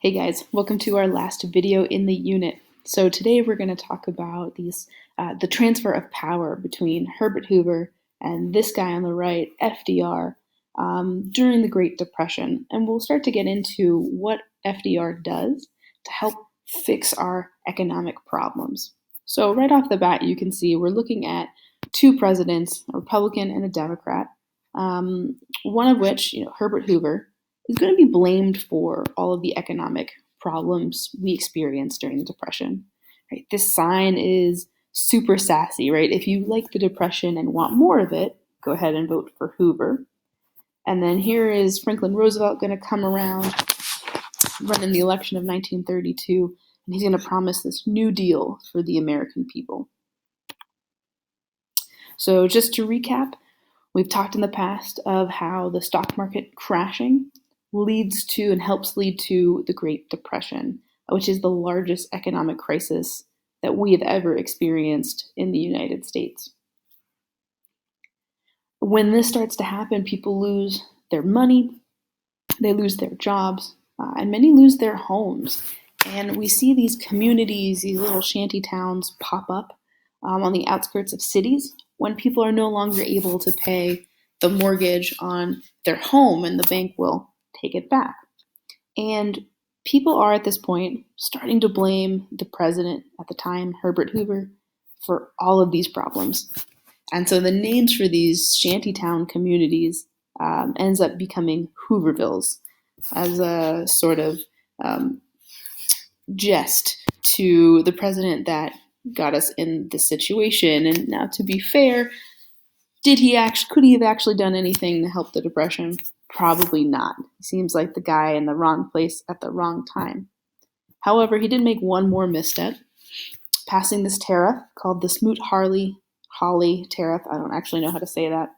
Hey guys, welcome to our last video in the unit. So today we're going to talk about the transfer of power between Herbert Hoover and this guy on the right, FDR, during the Great Depression. And we'll start to get into what FDR does to help fix our economic problems. So right off the bat, you can see we're looking at two presidents, a Republican and a Democrat, one of which, Herbert Hoover, is going to be blamed for all of the economic problems we experienced during the Depression. Right? This sign is super sassy, right? If you like the Depression and want more of it, go ahead and vote for Hoover. And then here is Franklin Roosevelt going to come around, running the election of 1932, and he's going to promise this New Deal for the American people. So just to recap, we've talked in the past of how the stock market crashing leads to and helps lead to the Great Depression, which is the largest economic crisis that we have ever experienced in the United States. When this starts to happen, people lose their money, they lose their jobs, and many lose their homes. And we see these communities, these little shanty towns pop up on the outskirts of cities when people are no longer able to pay the mortgage on their home and the bank will take it back. And people are at this point starting to blame the president at the time, Herbert Hoover, for all of these problems. And so the names for these shantytown communities ends up becoming Hoovervilles as a sort of jest to the president that got us in this situation. And now, to be fair, could he have actually done anything to help the Depression? Probably not. He seems like the guy in the wrong place at the wrong time. However, he did make one more misstep, passing this tariff called the Smoot-Hawley tariff. I don't actually know how to say that.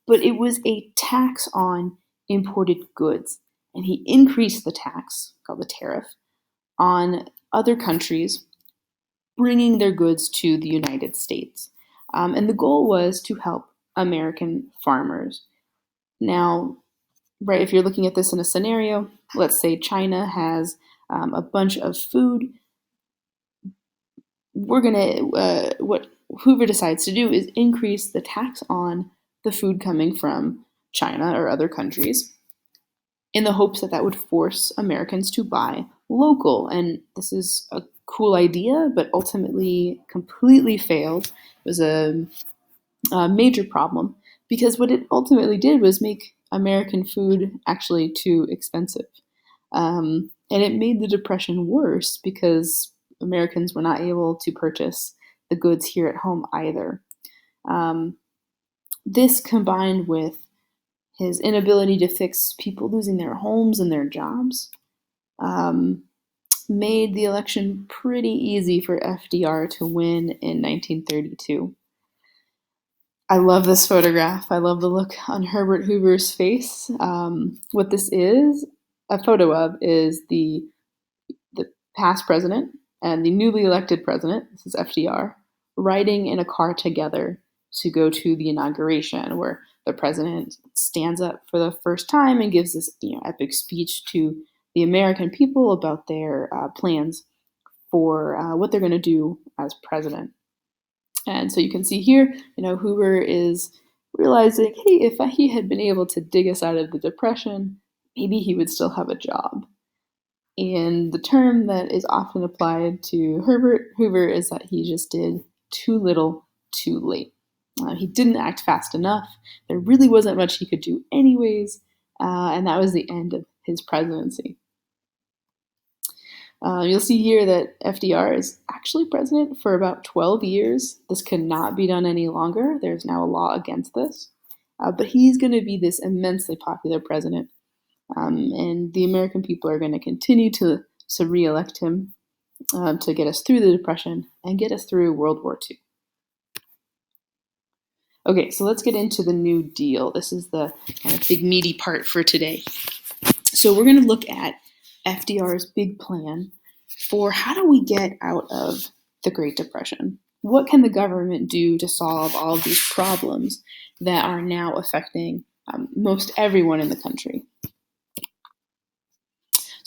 But it was a tax on imported goods. And he increased the tax, called the tariff, on other countries bringing their goods to the United States. And the goal was to help American farmers. Now, right, if you're looking at this in a scenario, let's say China has a bunch of food. What Hoover decides to do is increase the tax on the food coming from China or other countries in the hopes that would force Americans to buy local. And this is a cool idea, but ultimately completely failed. It was a major problem because what it ultimately did was make American food actually too expensive. And it made the Depression worse because Americans were not able to purchase the goods here at home either. This combined with his inability to fix people losing their homes and their jobs made the election pretty easy for FDR to win in 1932. I love this photograph. I love the look on Herbert Hoover's face. What this is a photo of is the past president and the newly elected president, this is FDR, riding in a car together to go to the inauguration where the president stands up for the first time and gives this epic speech to the American people about their plans for what they're going to do as president. And so you can see here, Hoover is realizing, hey, if he had been able to dig us out of the Depression, maybe he would still have a job. And the term that is often applied to Herbert Hoover is that he just did too little, too late. He didn't act fast enough. There really wasn't much he could do anyways, and that was the end of his presidency. You'll see here that FDR is actually president for about 12 years. This cannot be done any longer. There's now a law against this. But he's going to be this immensely popular president. And the American people are going to continue to re-elect him to get us through the Depression and get us through World War II. Okay, so let's get into the New Deal. This is the kind of big meaty part for today. So we're going to look at FDR's big plan for how do we get out of the Great Depression? What can the government do to solve all of these problems that are now affecting most everyone in the country?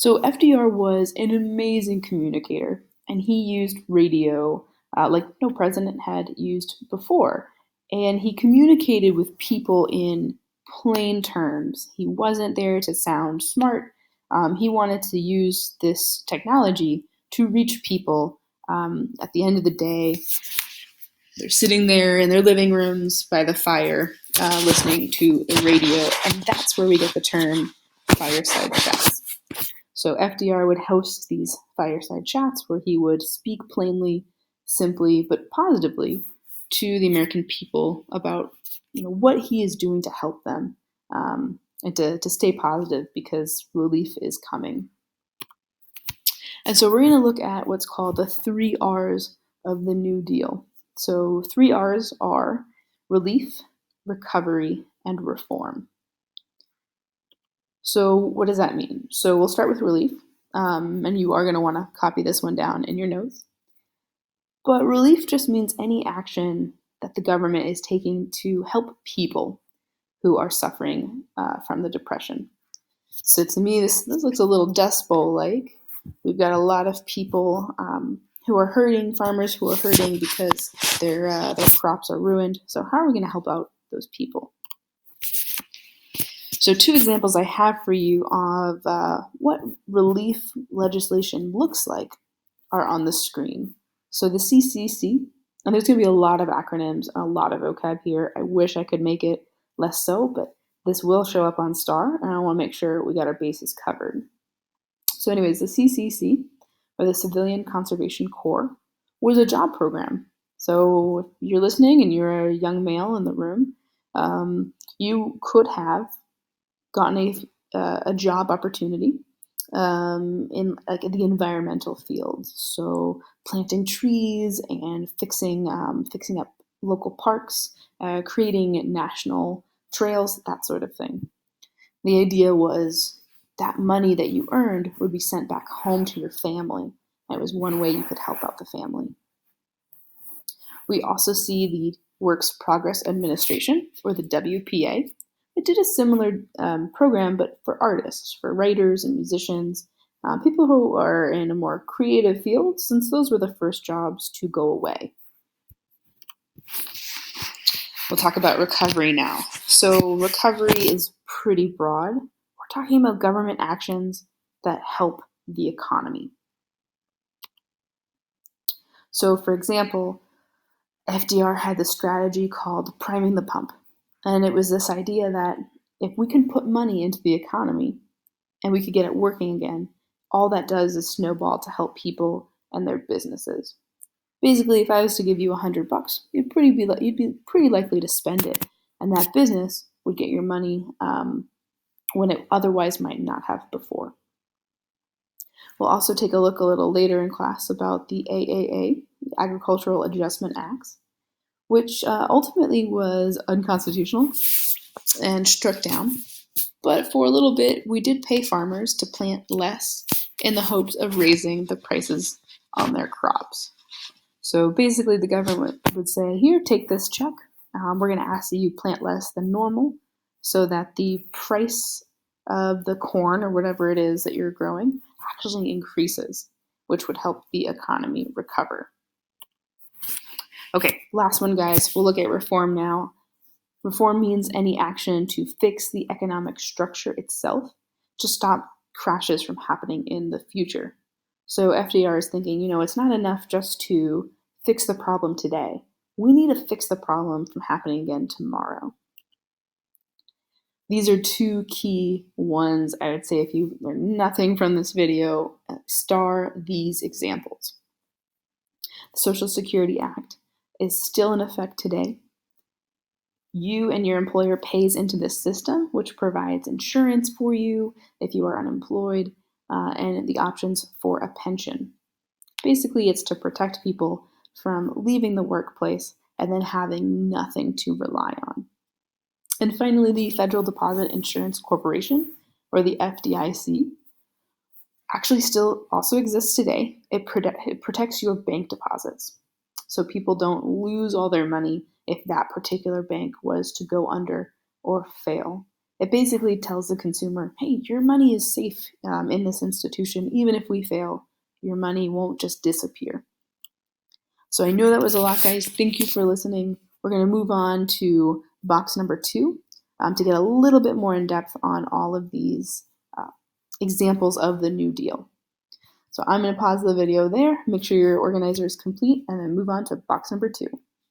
So FDR was an amazing communicator, and he used radio like no president had used before. And he communicated with people in plain terms. He wasn't there to sound smart. He wanted to use this technology to reach people. At the end of the day, they're sitting there in their living rooms by the fire, listening to a radio, and that's where we get the term fireside chats. So FDR would host these fireside chats where he would speak plainly, simply, but positively to the American people about what he is doing to help them, and to stay positive because relief is coming. And so we're going to look at what's called the 3 R's of the New Deal. So 3 R's are relief, recovery, and reform. So what does that mean? So we'll start with relief, and you are going to want to copy this one down in your notes. But relief just means any action that the government is taking to help people who are suffering from the depression. So to me, this looks a little Dust Bowl-like. We've got a lot of people who are hurting, farmers who are hurting because their crops are ruined. So how are we going to help out those people? So 2 examples I have for you of what relief legislation looks like are on the screen. So the CCC, and there's going to be a lot of acronyms and a lot of vocab here. I wish I could make it less so, but this will show up on STAR, and I want to make sure we got our bases covered. So anyways, the CCC, or the Civilian Conservation Corps, was a job program. So if you're listening and you're a young male in the room, you could have gotten a job opportunity in like the environmental field. So planting trees and fixing up local parks, creating national trails, that sort of thing. The idea was that money that you earned would be sent back home to your family. It was one way you could help out the family. We also see the Works Progress Administration, or the WPA. It did a similar program, but for artists, for writers and musicians, people who are in a more creative field, since those were the first jobs to go away. We'll talk about recovery now. So recovery is pretty broad. We're talking about government actions that help the economy. So for example, FDR had this strategy called priming the pump. And it was this idea that if we can put money into the economy and we could get it working again, all that does is snowball to help people and their businesses. Basically, if I was to give you $100, you'd be pretty likely to spend it, and that business would get your money when it otherwise might not have before. We'll also take a look a little later in class about the AAA, the Agricultural Adjustment Acts, which ultimately was unconstitutional and struck down. But for a little bit, we did pay farmers to plant less in the hopes of raising the prices on their crops. So basically, the government would say, here, take this check. We're going to ask that you plant less than normal so that the price of the corn or whatever it is that you're growing actually increases, which would help the economy recover. Okay, last one, guys. We'll look at reform now. Reform means any action to fix the economic structure itself to stop crashes from happening in the future. So FDR is thinking, it's not enough just to fix the problem today. We need to fix the problem from happening again tomorrow. These are 2 key ones. I would say if you learn nothing from this video, star these examples. The Social Security Act is still in effect today. You and your employer pays into this system, which provides insurance for you if you are unemployed, and the options for a pension. Basically, it's to protect people from leaving the workplace and then having nothing to rely on. And finally, the Federal Deposit Insurance Corporation, or the FDIC, actually still also exists today. It protects your bank deposits, so people don't lose all their money if that particular bank was to go under or fail. It basically tells the consumer, hey, your money is safe in this institution. Even if we fail, your money won't just disappear. So I know that was a lot, guys. Thank you for listening. We're going to move on to box number 2 to get a little bit more in depth on all of these examples of the New Deal. So I'm going to pause the video there, make sure your organizer is complete, and then move on to box number 2.